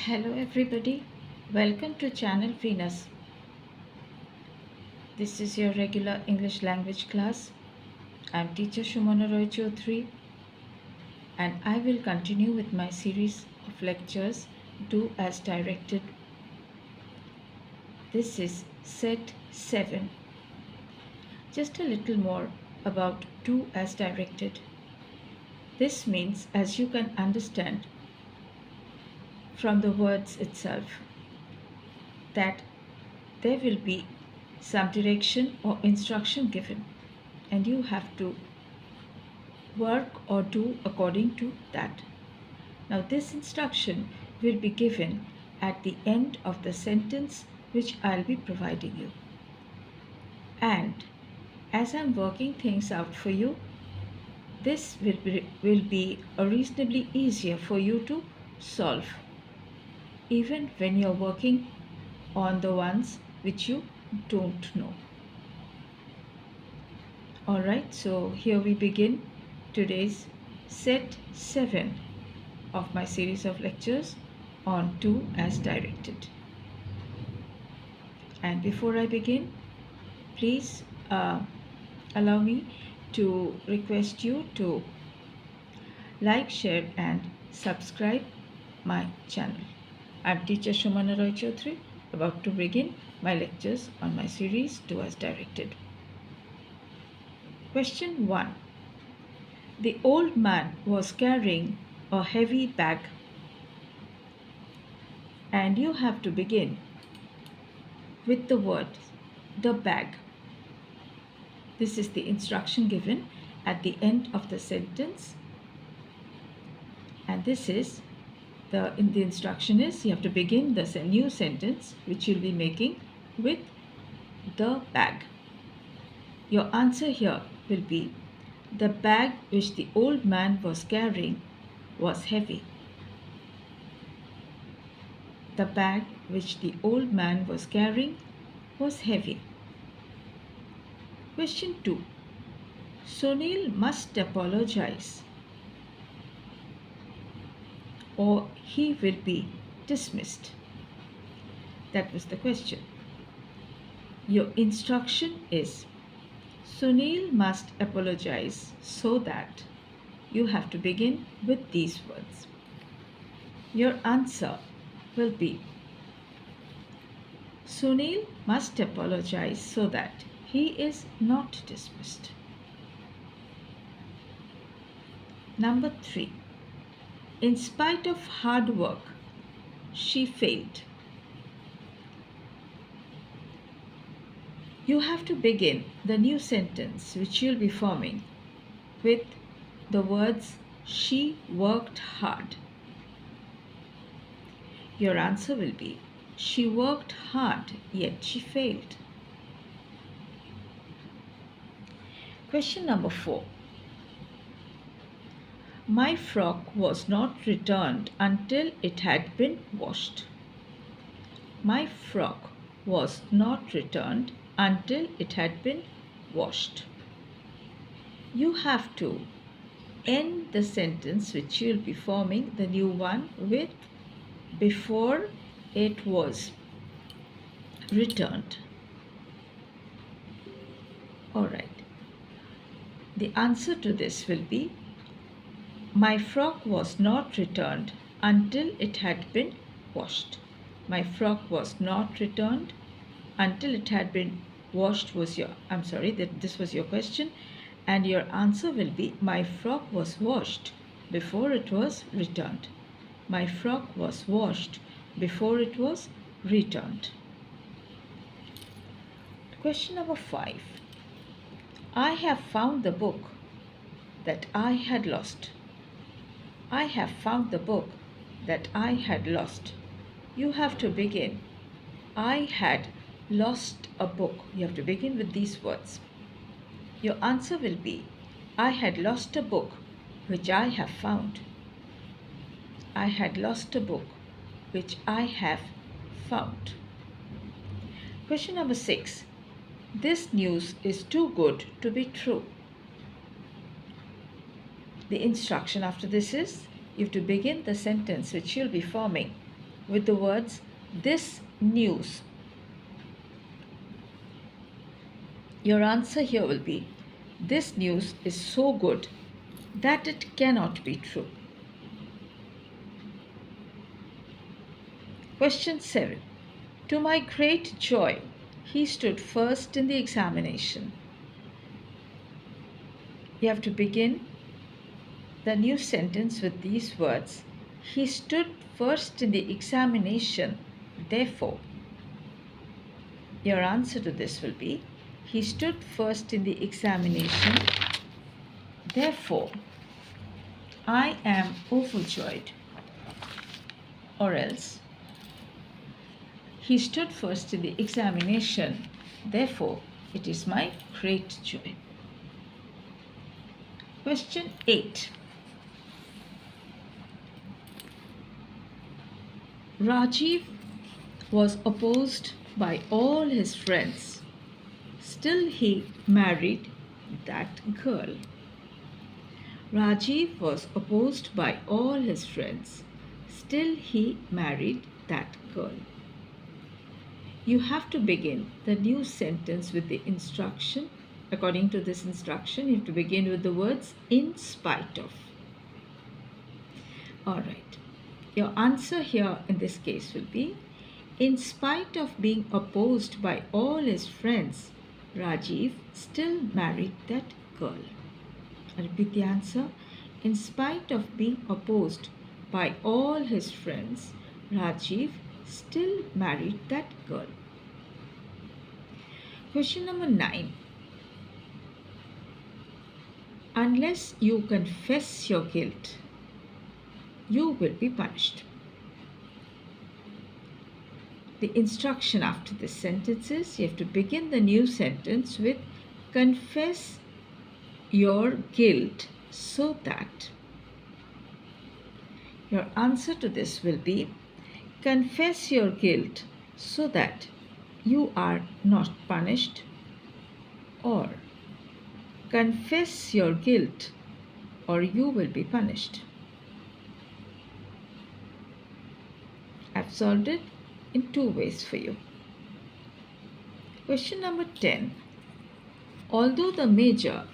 Hello everybody, welcome to Channel Venus. This is your regular English language class. I'm teacher Sumona and I will continue with my series of lectures Do as Directed. This is set 7. Just a little more about Do as Directed. This means, as you can understand from the words itself, that there will be some direction or instruction given and you have to work or do according to that. Now this instruction will be given at the end of the sentence which I'll be providing you. And as I'm working things out for you, this will be a reasonably easier for you to solve, even when you're working on the ones which you don't know. Alright, so here we begin today's set 7 of my series of lectures on Do as Directed. And before I begin, please allow me to request you to like, share and subscribe my channel. I'm teacher Sumona about to begin my lectures on my series Do as Directed. Question 1. The old man was carrying a heavy bag, and you have to begin with the word the bag. This is the instruction given at the end of the sentence, and this is the instruction is you have to begin the new sentence which you'll be making with the bag. Your answer here will be the bag which the old man was carrying was heavy. The bag which the old man was carrying was heavy. Question 2. Sunil must apologize or he will be dismissed. That was the question. Your instruction is Sunil must apologize so that you have to begin with these words. Your answer will be Sunil must apologize so that he is not dismissed. Number 3. In spite of hard work, she failed. You have to begin the new sentence which you'll be forming with the words she worked hard. Your answer will be she worked hard yet she failed. Question number 4. My frock was not returned until it had been washed. My frock was not returned until it had been washed. You have to end the sentence which you will be forming the new one with before it was returned. Alright. The answer to this will be my frock was not returned until it had been washed. My frock was not returned until it had been washed was your, this was your question, and your answer will be my frock was washed before it was returned. My frock was washed before it was returned. Question number 5. I have found the book that I had lost. I have found the book that I had lost. You have to begin I had lost a book. You have to begin with these words. Your answer will be I had lost a book which I have found. I had lost a book which I have found. Question number 6. This news is too good to be true. The instruction after this is you have to begin the sentence which you'll be forming with the words this news. Your answer here will be this news is so good that it cannot be true. Question 7. To my great joy, he stood first in the examination. You have to begin the new sentence with these words. He stood first in the examination, therefore. Your answer to this will be he stood first in the examination, therefore I am overjoyed. Or else, he stood first in the examination, therefore it is my great joy. Question 8. Rajiv was opposed by all his friends. Still he married that girl. Rajiv was opposed by all his friends. Still he married that girl. You have to begin the new sentence with the instruction. According to this instruction, you have to begin with the words in spite of. Alright. Your answer here in this case will be in spite of being opposed by all his friends, Rajiv still married that girl. I repeat the answer. In spite of being opposed by all his friends, Rajiv still married that girl. Question number 9. Unless you confess your guilt, you will be punished. The instruction after this sentence is you have to begin the new sentence with confess your guilt so that. Your answer to this will be confess your guilt so that you are not punished, or confess your guilt or you will be punished. I've solved it in 2 ways for you. Question number 10. Although the major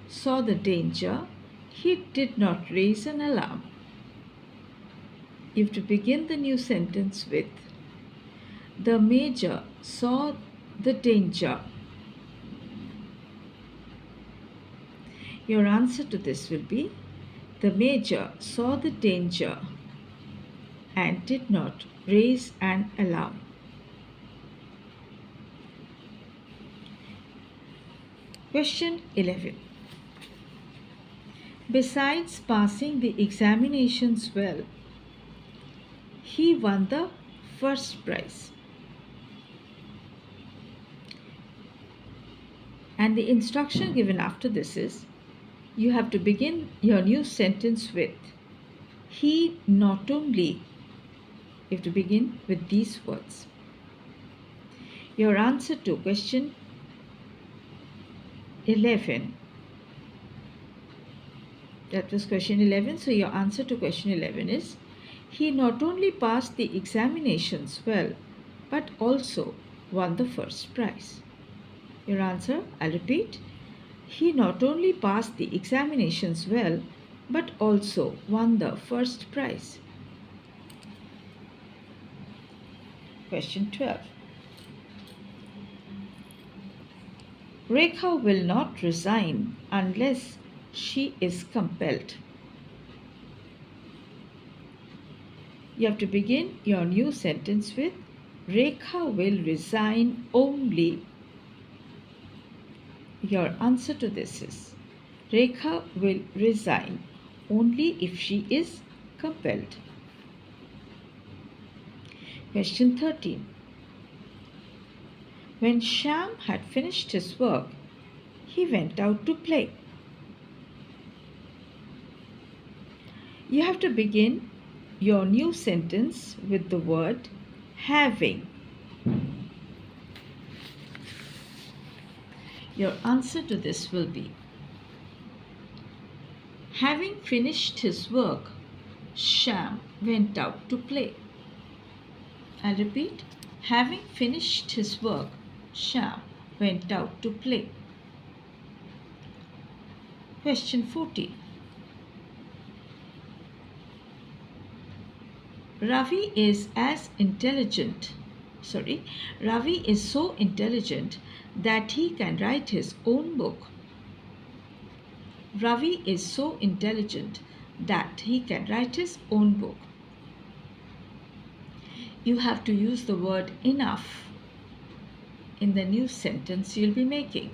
saw the danger, he did not raise an alarm. You have to begin the new sentence with the major saw the danger. Your answer to this will be the major saw the danger and did not raise an alarm. Question 11. Besides passing the examinations well, he won the first prize. And the instruction given after this is you have to begin your new sentence with he not only. You have to begin with these words. Your answer to question 11. That was question 11. So your answer to question 11 is he not only passed the examinations well, but also won the first prize. Your answer, I'll repeat. He not only passed the examinations well, but also won the first prize. Question 12. Rekha will not resign unless she is compelled. You have to begin your new sentence with Rekha will resign only. Your answer to this is Rekha will resign only if she is compelled. Question 13. When Shyam had finished his work, he went out to play. You have to begin your new sentence with the word having. Your answer to this will be having finished his work, Shyam went out to play. I'll repeat. Having finished his work, Shyam went out to play. Question 40. Ravi is as intelligent, sorry, Ravi is so intelligent that he can write his own book. Ravi is so intelligent that he can write his own book. You have to use the word enough in the new sentence you'll be making.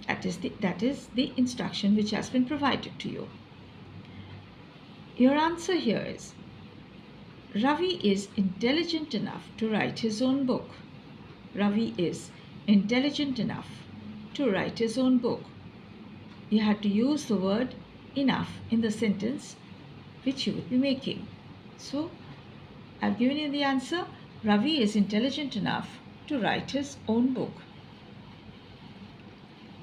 That is the instruction which has been provided to you. Your answer here is Ravi is intelligent enough to write his own book. Ravi is intelligent enough to write his own book. You have to use the word enough in the sentence which you will be making. So, I've given you the answer. Ravi is intelligent enough to write his own book.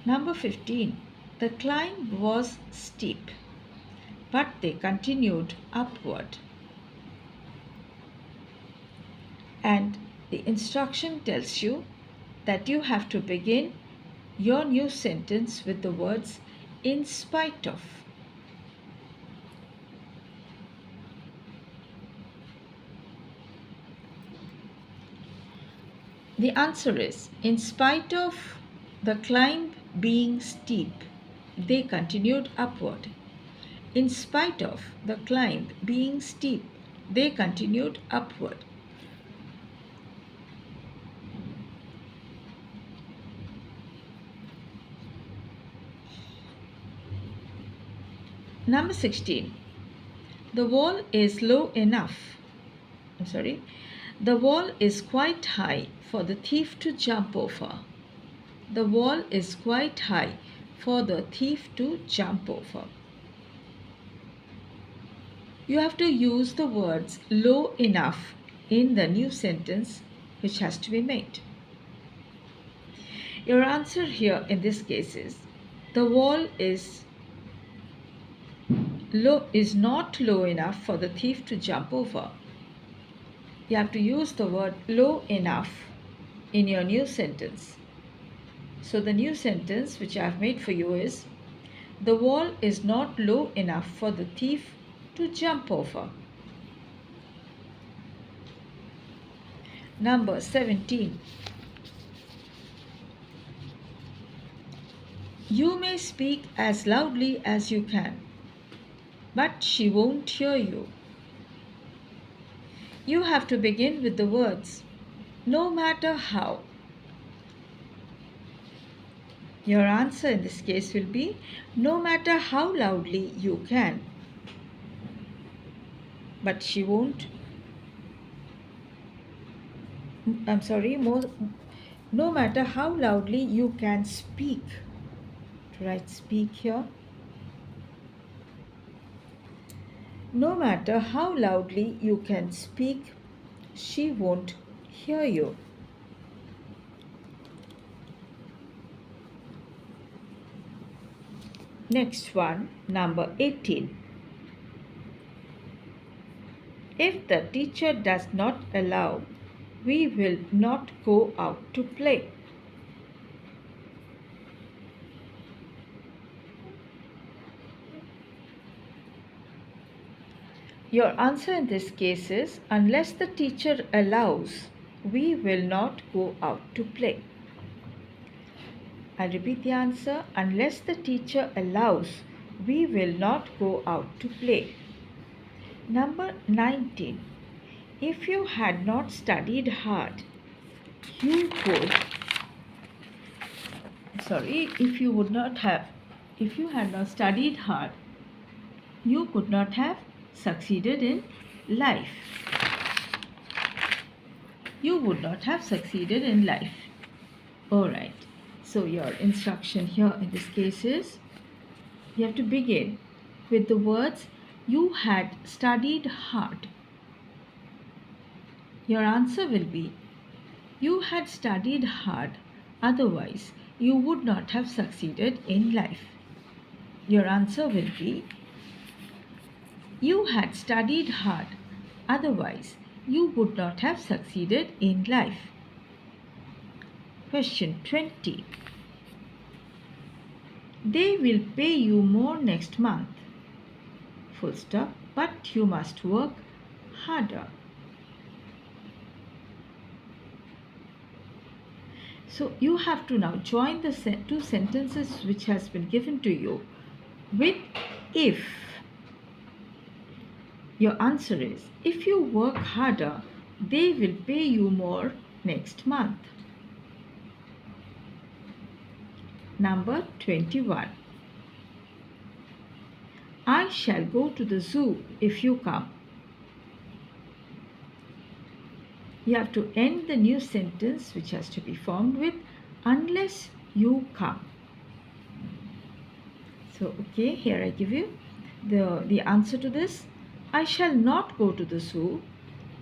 Number 15. The climb was steep, but they continued upward. And the instruction tells you that you have to begin your new sentence with the words in spite of. The answer is, in spite of the climb being steep, they continued upward. In spite of the climb being steep, they continued upward. Number 16. The wall is low enough. The wall is quite high for the thief to jump over. The wall is quite high for the thief to jump over. You have to use the words low enough in the new sentence which has to be made. Your answer here in this case is the wall is not low enough for the thief to jump over. You have to use the word low enough in your new sentence. So the new sentence which I have made for you is the wall is not low enough for the thief to jump over. Number 17. You may speak as loudly as you can, but she won't hear you. You have to begin with the words, no matter how. Your answer in this case will be, no matter how loudly you can, but she won't, no matter how loudly you can speak. To write speak here. No matter how loudly you can speak, she won't hear you. Next one, number 18. If the teacher does not allow, we will not go out to play. Your answer in this case is, unless the teacher allows, we will not go out to play. I'll repeat the answer. Unless the teacher allows, we will not go out to play. Number 19. If you had not studied hard, if you had not studied hard, you could not have succeeded in life. You would not have succeeded in life. Alright. So your instruction here in this case is, you have to begin with the words, you had studied hard. Your answer will be, you had studied hard, otherwise you would not have succeeded in life. Your answer will be, you had studied hard, Otherwise, you would not have succeeded in life. Question 20. They will pay you more next month. Full stop. But you must work harder. So you have to now join the two sentences which has been given to you with if. Your answer is, if you work harder, they will pay you more next month. Number 21. I shall go to the zoo if you come. You have to end the new sentence which has to be formed with unless you come. So, okay, here I give you the answer to this. I shall not go to the zoo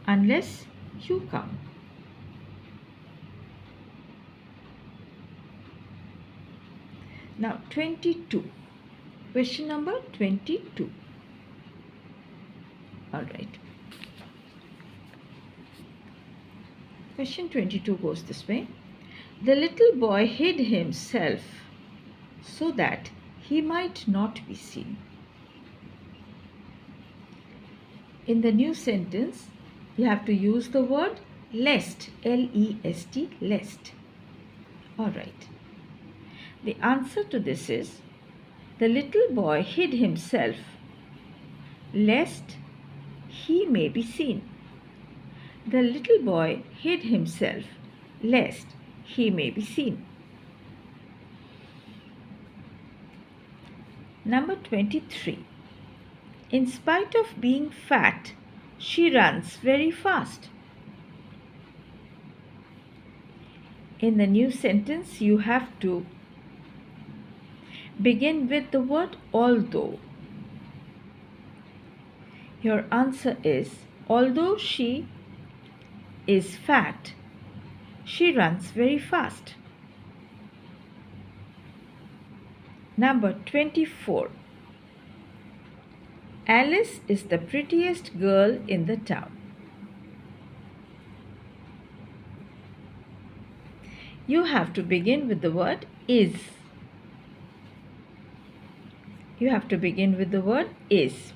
unless you come. Now 22. Question number 22. All right. Question 22 goes this way. The little boy hid himself so that he might not be seen. In the new sentence, you have to use the word lest, L-E-S-T, lest. All right. The answer to this is, the little boy hid himself lest he may be seen. The little boy hid himself lest he may be seen. Number 23. In spite of being fat, she runs very fast. In the new sentence, you have to begin with the word although. Your answer is, although she is fat, she runs very fast. Number 24. Alice is the prettiest girl in the town. You have to begin with the word is. You have to begin with the word is.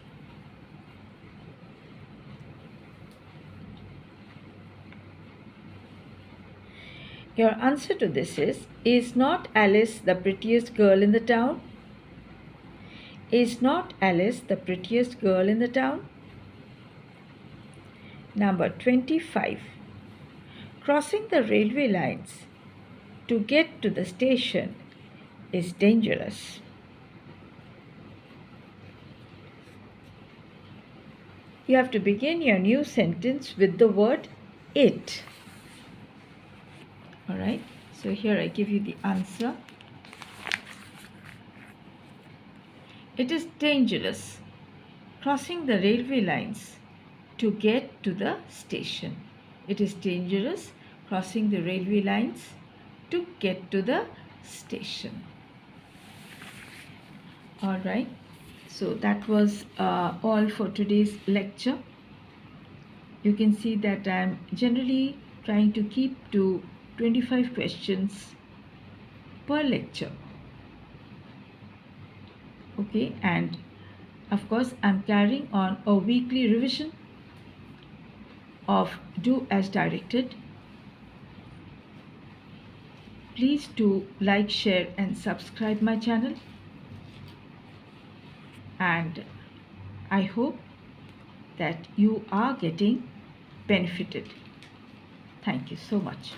Your answer to this is not Alice the prettiest girl in the town? Is not Alice the prettiest girl in the town? Number 25. Crossing the railway lines to get to the station is dangerous. You have to begin your new sentence with the word it. All right, so here I give you the answer. It is dangerous crossing the railway lines to get to the station. It is dangerous crossing the railway lines to get to the station. All right, so that was all for today's lecture. You can see that I am generally trying to keep to 25 questions per lecture. Okay, and of course I'm carrying on a weekly revision of Do As Directed. Please do like, share and subscribe my channel, and I hope that you are getting benefited. Thank you so much.